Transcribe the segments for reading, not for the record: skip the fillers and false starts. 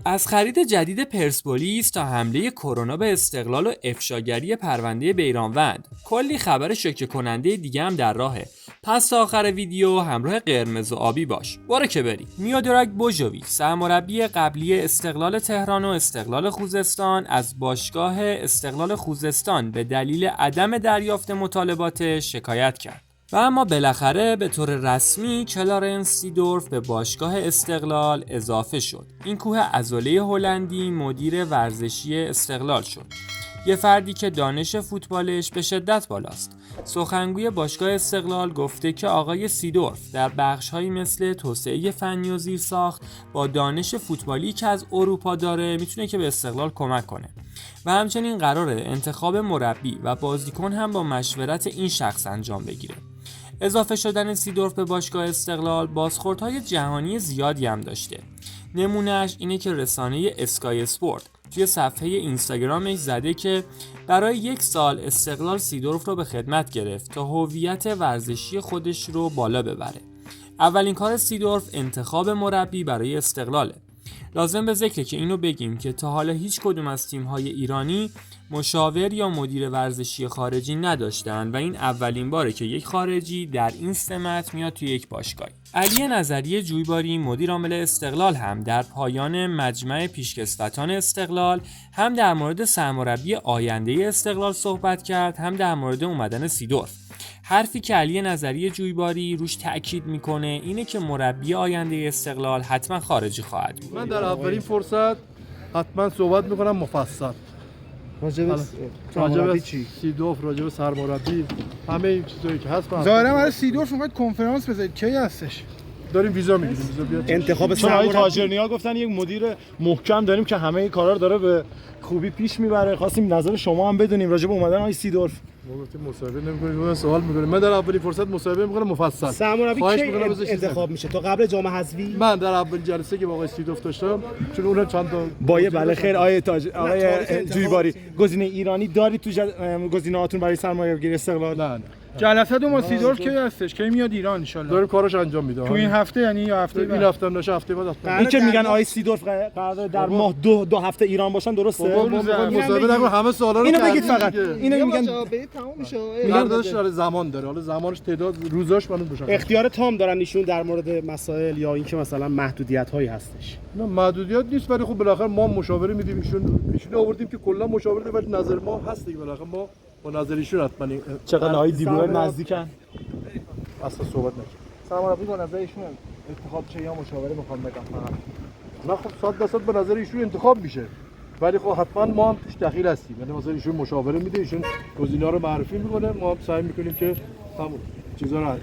از خرید جدید پرسپولیس تا حمله کرونا به استقلال و افشاگری پرونده بیرانوند، کلی خبر شوکه کننده دیگه هم در راهه. پس تا آخر ویدیو همراه قرمز و آبی باش. برو که بریم. میادوراگ بوژوویچ، سرمربی قبلی استقلال تهران و استقلال خوزستان، از باشگاه استقلال خوزستان به دلیل عدم دریافت مطالباتش شکایت کرد. و اما بالاخره به طور رسمی کلارنس سیدورف به باشگاه استقلال اضافه شد. این کوه عضله هلندی مدیر ورزشی استقلال شد. یه فردی که دانش فوتبالش به شدت بالاست. سخنگوی باشگاه استقلال گفته که آقای سیدورف در بخش‌هایی مثل توسعه فنی و زیرساخت با دانش فوتبالی که از اروپا داره میتونه که به استقلال کمک کنه. و همچنین قراره انتخاب مربی و بازیکن هم با مشورت این شخص انجام بگیره. اضافه شدن سیدورف به باشگاه استقلال بازخوردهای جهانی زیادی هم داشته. نمونهش اینه که رسانه اسکای اسپورت توی صفحه اینستاگرامش زده که برای 1 سال استقلال سیدورف رو به خدمت گرفت تا هویت ورزشی خودش رو بالا ببره. اولین کار سیدورف انتخاب مربی برای استقلاله. لازم به ذکره که اینو بگیم که تا حالا هیچ کدوم از تیم‌های ایرانی مشاور یا مدیر ورزشی خارجی نداشتن و این اولین باره که یک خارجی در این سمت میاد توی یک باشگاه. علی نظری جویباری مدیر عامل استقلال هم در پایان مجمع پیشکسوتان استقلال هم در مورد سرمربی آینده استقلال صحبت کرد، هم در مورد اومدن سیدورف. حرفی که علی نظری جویباری روش تأکید میکنه اینه که مربی آینده استقلال حتما خارجی خواهد بود. من در اولین فرصت حتما صحبت میکنم مفصل راجب سیدورف، راجب سرمربی، همه این چیزایی که هست. ظاهرا برای سیدورف میخواد کنفرانس بذارید. کی هستش؟ داریم ویزا میگیریم. ویزا بیاد. انتخاب سرمربی تاجرنیا گفتن یک مدیر محکم داریم که همه کارا رو داره به خوبی پیش میبره. خواستیم نظر شما هم بدونیم راجب اومدن آقای سیدورف. ما مصاحبه نمی‌کنیم، ما سوال می‌کنیم. من در اولین فرصت مصاحبه می‌کنم مفصل. سرمربی کی انتخاب میشه؟ تا قبل جام حذفی؟ من در اولین جلسه که با آقای سیدورف داشتم، چون اونم چند تا بله خیر آقای جویباری، گزینه ایرانی دارید تو گزینه‌هاتون برای سرمربیگری استقلال؟ نه. جلسه دو ما سیدورف کی هستش؟ کی میاد ایران ان شاء الله؟ داریم کارش انجام میده. تو این هفته یعنی یا هفته این هفته نشه هفته بعد حتما. این که میگن آقای سیدورف قرار در ماه دو هفته ایران باشن درسته؟ مصاحبه نکن، همه سوالا رو اینو بگید فقط. اینو میگن تموم میشه. مردش داره زمان داره. حالا زمانش تعداد روزاش منو بشه. اختیار تام دارن ایشون در مورد مسائل یا اینکه مثلا محدودیت‌هایی هستش. نه محدودیت نیست، ولی خب بالاخره ما مشاوره میدیم. ایشون آوردیم که کلا مشاوره، ولی نظر ما هست دیگه. بالاخره ما با نظر ایشون حتما چقدر آقای دیبو نزدیکن اصلا صحبت نکنیم. سرمربی با نظر ایشون انتخاب چه یا مشاوره میخوام بگم فقط. نه خب 100% به نظر ایشون انتخاب میشه، ولی خب حتما ما هم توش دخیل هستیم. یعنی مثلا ایشون مشاوره میده، ایشون گزینه‌ها رو معرفی میکنه، ما هم سعی میکنیم که همون چیزا رو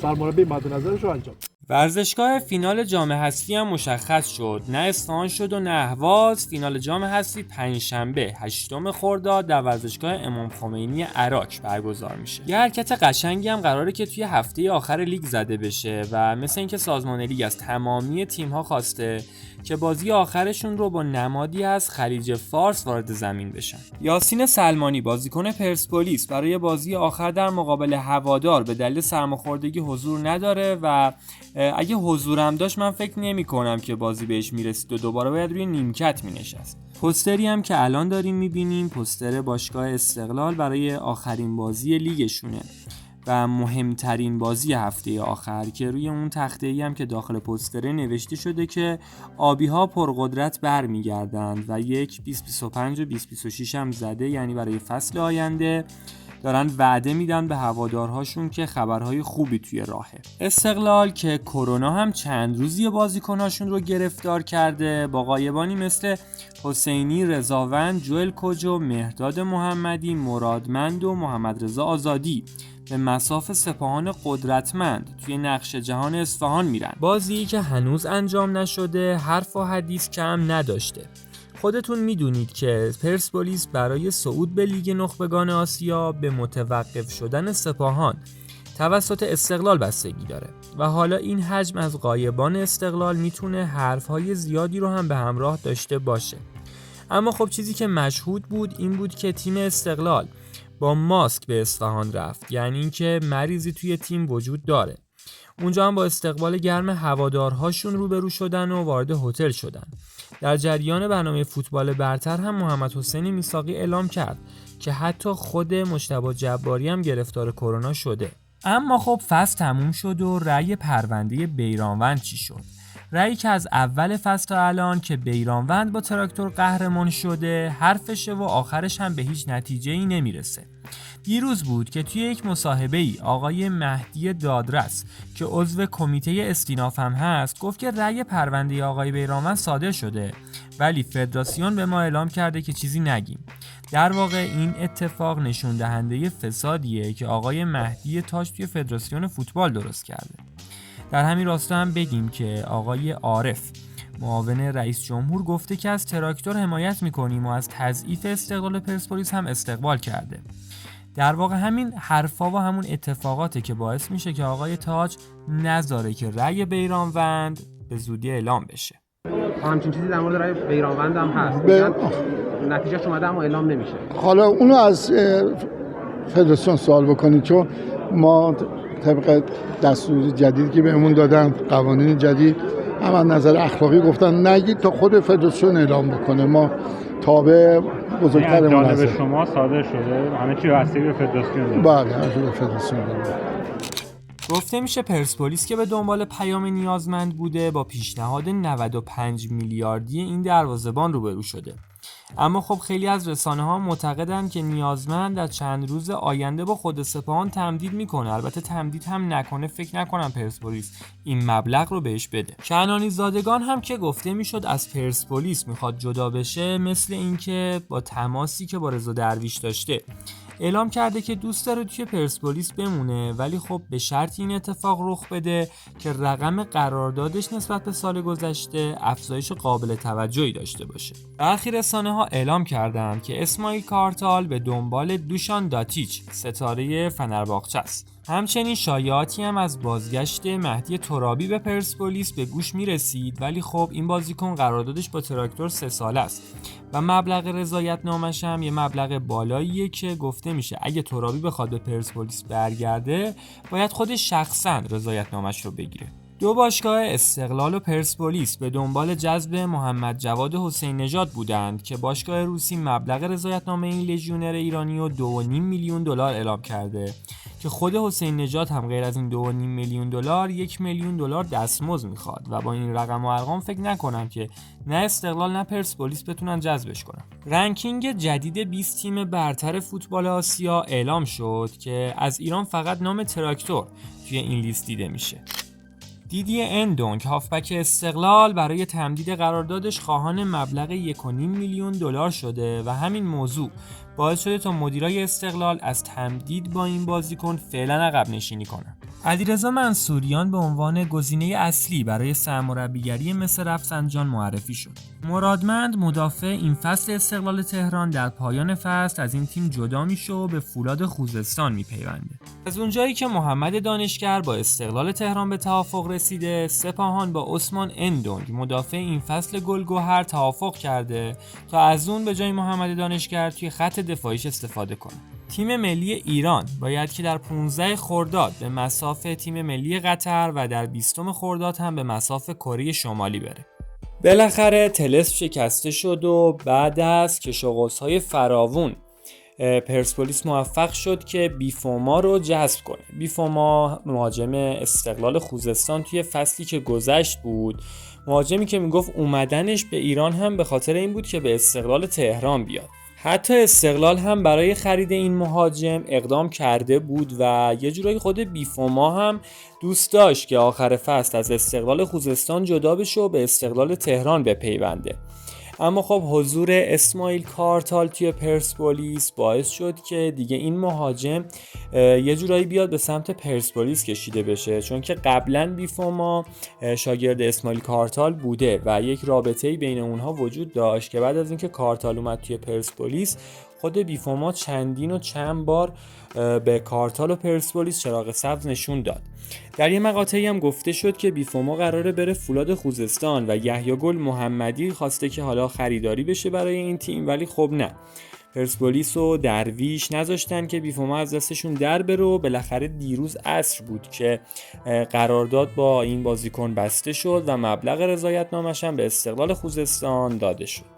سرمربی مد نظرش رو انجام. ورزشگاه فینال جام حذفی هم مشخص شد. نه اصفهان شد و نه اهواز. فینال جام حذفی پنجشنبه 8 خرداد در ورزشگاه امام خمینی عراق برگزار میشه. یه حرکت قشنگی هم قراره که توی هفته آخر لیگ زده بشه و مثل اینکه سازمان لیگ از تمامی تیم‌ها خواسته که بازی آخرشون رو با نمادی از خلیج فارس وارد زمین بشن. یاسین سلمانی بازیکن پرسپولیس برای بازی آخر در مقابل هوادار به دلیل سرماخوردگی حضور نداره و اگه حضورم داشت من فکر نمی‌کنم که بازی بهش میرسید و دوباره باید روی نیمکت مینشست. پوستری هم که الان داریم می‌بینیم پوستر باشگاه استقلال برای آخرین بازی لیگشونه و مهمترین بازی هفته آخر که روی اون تخته‌ای هم که داخل پوستره نوشته شده که آبی‌ها پرقدرت برمیگردند و 2025 و 2026 هم زده، یعنی برای فصل آینده دارن وعده میدن به هوادارهاشون که خبرهای خوبی توی راهه. استقلال که کرونا هم چند روزی بازیکناشون رو گرفتار کرده، با غایبانی مثل حسینی، رضاوند، جوئل کوجو، مهرداد محمدی، مرادمند و محمد رضا آزادی به مصاف سپاهان قدرتمند توی نقش جهان اصفهان میرن. بازی که هنوز انجام نشده، حرف و حدیث کم نداشته. خودتون میدونید که پرسپولیس برای صعود به لیگ نخبگان آسیا به متوقف شدن سپاهان توسط استقلال بستگی داره و حالا این حجم از غایبان استقلال میتونه حرفهای زیادی رو هم به همراه داشته باشه. اما خب چیزی که مشهود بود این بود که تیم استقلال با ماسک به اصفهان رفت، یعنی اینکه مریضی توی تیم وجود داره. اونجا هم با استقبال گرم هوادارهاشون روبرو شدن و وارد هتل شدن. در جریان برنامه فوتبال برتر هم محمد حسین میثاقی اعلام کرد که حتی خود مجتبی جباری هم گرفتار کرونا شده. اما خب فصل تموم شد و رأی پرونده بیرانوند چی شد؟ رأیی که از اول فصل تا الان که بیرانوند با تراکتور قهرمان شده حرفشه و آخرش هم به هیچ نتیجه‌ای نمیرسه. دیروز بود که توی یک مصاحبه‌ای آقای مهدی دادرس که عضو کمیته استیناف هم هست گفت که رأی پرونده آقای بیرانوند صادر شده ولی فدراسیون به ما اعلام کرده که چیزی نگیم. در واقع این اتفاق نشون دهنده فسادیه که آقای مهدی تاج توی فدراسیون فوتبال درست کرده. در همین راستا هم بگیم که آقای عارف معاون رئیس جمهور گفته که از تراکتور حمایت میکنیم و از تضعیف استقلال پرسپولیس هم استقبال کرده. در واقع همین حرفا و همون اتفاقاته که باعث میشه که آقای تاج نذاره که رأی بیرانوند به زودی اعلام بشه. همچین چیزی در مورد رأی بیرانوند هم هست. نتیجهش اومده اما اعلام نمیشه. حالا اونو از فدراسیون سوال بکنید چون ما طبق دستور جدیدی که بهمون دادن قوانین جدید هم از نظر اخلاقی گفتن نگید تا خود فدراسیون اعلام بکنه. ما تابع بزرگترمون هست. جانب شما صادر شده همه چی بستگی به فدراسیون داره. بله از فدراسیون داره. گفته میشه پرسپولیس که به دنبال پیام نیازمند بوده با پیشنهاد 95 میلیاردی این دروازه‌بان روبرو شده. اما خب خیلی از رسانه‌ها معتقدن که نیازمند در چند روز آینده با خود سپاهان تمدید میکنه. البته تمدید هم نکنه فکر نکنم پرسپولیس این مبلغ رو بهش بده. کنانی زادگان هم که گفته میشد از پرسپولیس میخواد جدا بشه، مثل اینکه با تماسی که با رضا درویش داشته اعلام کرده که دوست داره توی پرسپولیس بمونه ولی خب به شرط این اتفاق رخ بده که رقم قراردادش نسبت به سال گذشته افزایش قابل توجهی داشته باشه. برخی رسانه‌ها اعلام کردند که اسماعیل کارتال به دنبال دوشان داتیچ ستاره فنرباغچه است. همچنین شایعاتی هم از بازگشت مهدی ترابی به پرسپولیس به گوش میرسید ولی خب این بازیکن قراردادش با تراکتور 3 ساله است و مبلغ رضایت‌نامه‌ش هم یه مبلغ بالاییه که گفته میشه اگه ترابی بخواد به پرسپولیس برگرده باید خودش شخصاً رضایت‌نامه‌ش رو بگیره. دو باشگاه استقلال و پرسپولیس به دنبال جذب محمد جواد حسین نژاد بودند که باشگاه روسی مبلغ رضایت‌نامه این لژیونر ایرانی رو 2.5 میلیون دلار اعلام کرده که خود حسین نژاد هم غیر از این 2.5 میلیون دلار 1 میلیون دلار دستمزد میخواد و با این رقم و ارقام فکر نکنم که نه استقلال نه پرسپولیس بتونن جذبش کنن. رنکینگ جدید 20 تیم برتر فوتبال آسیا اعلام شد که از ایران فقط نام تراکتور توی این لیست دیده میشه. دیدی اندونگ هافبک استقلال برای تمدید قراردادش خواهان مبلغ 1.5 میلیون دلار شده و همین موضوع باعث شده تا مدیرای استقلال از تمدید با این بازیکن فعلا عقب نشینی کنن. علیرضا منصوریان به عنوان گزینه اصلی برای سرمربیگری مس رفسنجان معرفی شد. مرادمند مدافع این فصل استقلال تهران در پایان فصل از این تیم جدا میشه و به فولاد خوزستان میپیونده. از اونجایی که محمد دانشگر با استقلال تهران به توافق رسیده، سپاهان با عثمان اندونگ مدافع این فصل گلگهر توافق کرده تا از اون به جای محمد دانشگر توی خط دفاعیش استفاده کنه. تیم ملی ایران باید که در 15 خرداد به مصاف تیم ملی قطر و در 20 خرداد هم به مصاف کره شمالی بره. بالاخره طلسم شکسته شد و بعد از کش و قوس‌های فراوون پرسپولیس موفق شد که بیفوما رو جذب کنه. بیفوما مهاجم استقلال خوزستان توی فصلی که گذشت بود، مهاجمی که میگفت اومدنش به ایران هم به خاطر این بود که به استقلال تهران بیاد. حتی استقلال هم برای خرید این مهاجم اقدام کرده بود و یه جورایی خود بیفوما هم دوست داشت که آخر فصل از استقلال خوزستان جدا بشه و به استقلال تهران بپیونده. اما خب حضور اسماعیل کارتال توی پرسپولیس باعث شد که دیگه این مهاجم یه جورایی بیاد به سمت پرسپولیس کشیده بشه، چون که قبلا بیفوما شاگرد اسماعیل کارتال بوده و یک رابطه‌ای بین اونها وجود داشت که بعد از اینکه کارتال اومد توی پرسپولیس خود بیفوما چند بار به کارتال و پرسپولیس چراغ سبز نشون داد. در یه مقاطعی هم گفته شد که بیفوما قراره بره فولاد خوزستان و یحیی گل محمدی خواسته که حالا خریداری بشه برای این تیم، ولی خب نه، پرسپولیس و درویش نذاشتن که بیفوما از دستشون در بره و بالاخره دیروز عصر بود که قرارداد با این بازیکن بسته شد و مبلغ رضایت‌نامه‌ش هم به استقلال خوزستان داده شد.